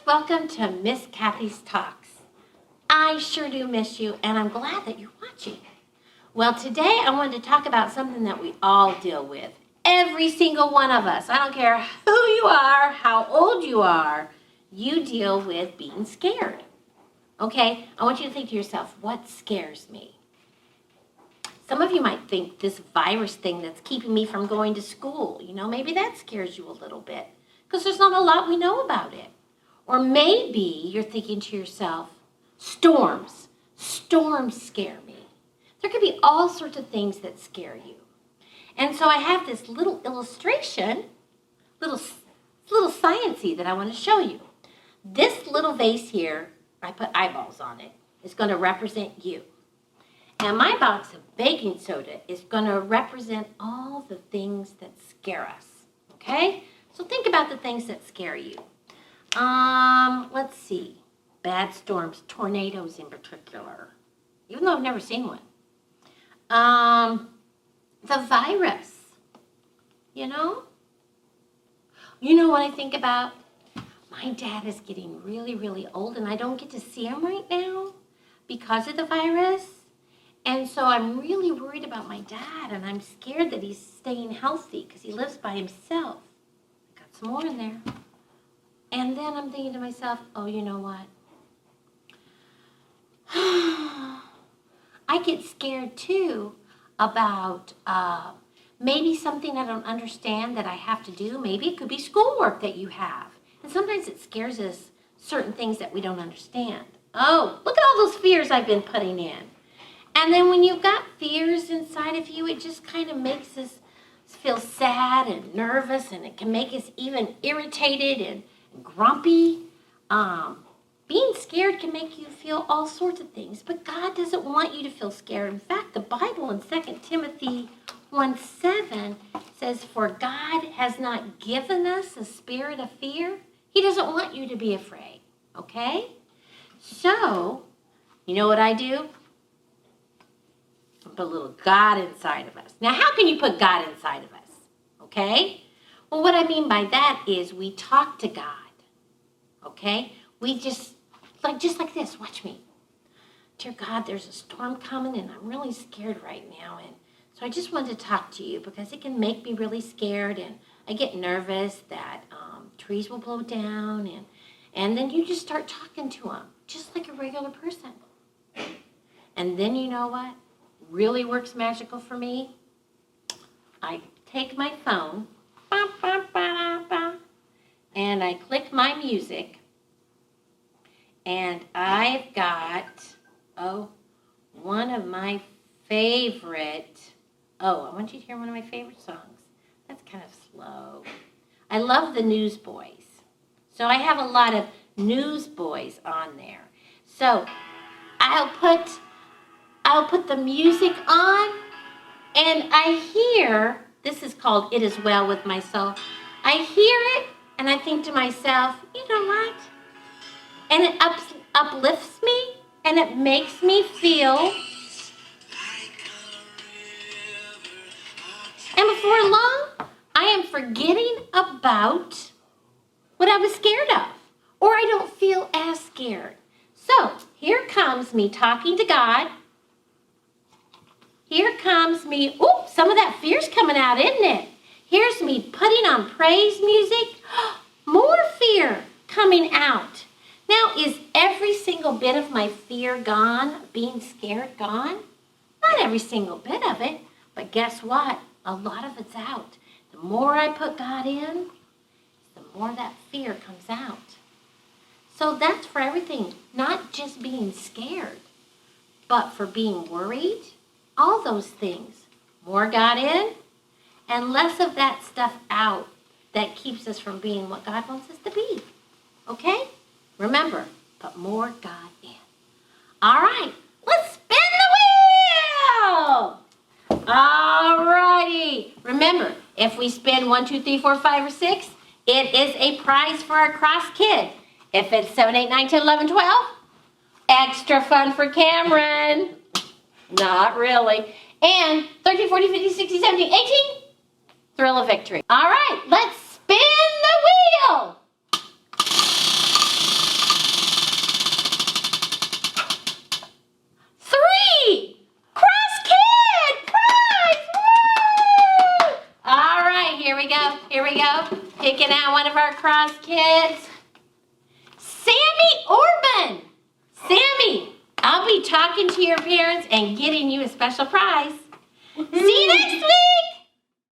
welcome to Miss Kathy's Talks. I sure do miss you, and I'm glad that you're watching. Well, today I wanted to talk about something that we all deal with. Every single one of us. I don't care who you are, how old you are, you deal with being scared. Okay? I want you to think to yourself, what scares me? Some of you might think this virus thing that's keeping me from going to school, maybe that scares you a little bit because there's not a lot we know about it. Or maybe you're thinking to yourself, storms. Storms scare me. There could be all sorts of things that scare you. And so I have this little illustration, little sciencey that I want to show you. This little vase here, I put eyeballs on it, is going to represent you. And my box of baking soda is going to represent all the things that scare us. Okay? So think about the things that scare you. Let's see. Bad storms, tornadoes in particular. Even though I've never seen one. The virus. You know what I think about? My dad is getting really, really old and I don't get to see him right now because of the virus. And so I'm really worried about my dad and I'm scared that he's staying healthy because he lives by himself. I got some more in there. And then I'm thinking to myself, oh, you know what? I get scared too about maybe something I don't understand that I have to do. Maybe it could be schoolwork that you have. And sometimes it scares us certain things that we don't understand. Oh, look at all those fears I've been putting in. And then when you've got fears inside of you, it just kind of makes us feel sad and nervous, and it can make us even irritated and grumpy. Being scared can make you feel all sorts of things, but God doesn't want you to feel scared. In fact, the Bible in 2 Timothy 1:7 says, "For God has not given us a spirit of fear." He doesn't want you to be afraid, okay? So, you know what I do? I put a little God inside of us. Now, how can you put God inside of us? Okay? Well, what I mean by that is we talk to God. Okay? We just like this. Watch me. Dear God, there's a storm coming and I'm really scared right now. And so I just wanted to talk to you because it can make me really scared and I get nervous that trees will blow down. And then you just start talking to him just like a regular person. And then you know what really works magical for me? I take my phone and I click my music. And I've got, one of my favorite, I want you to hear one of my favorite songs. That's kind of slow. I love the Newsboys. So I have a lot of Newsboys on there. So I'll put the music on and I hear, this is called It Is Well With My Soul. I hear it and I think to myself, you know what? And it uplifts me, and it makes me feel. And before long, I am forgetting about what I was scared of, or I don't feel as scared. So here comes me talking to God. Here comes me, some of that fear's coming out, isn't it? Here's me putting on praise music. More fear coming out. Now, is every single bit of my fear gone, being scared gone? Not every single bit of it, but guess what? A lot of it's out. The more I put God in, the more that fear comes out. So that's for everything, not just being scared, but for being worried, all those things. More God in, and less of that stuff out that keeps us from being what God wants us to be. Okay? Remember, put more God in. All right, let's spin the wheel. All righty. Remember, if we spin 1, 2, 3, 4, 5, or 6, it is a prize for our cross kid. If it's 7, 8, 9, 10, 11, 12, extra fun for Cameron. Not really. And 13, 14, 15, 16, 17, 18, thrill of victory. All right, let's spin the wheel. here we go. Picking out one of our cross kids. Sammy Orban. Sammy, I'll be talking to your parents and getting you a special prize. See you next week.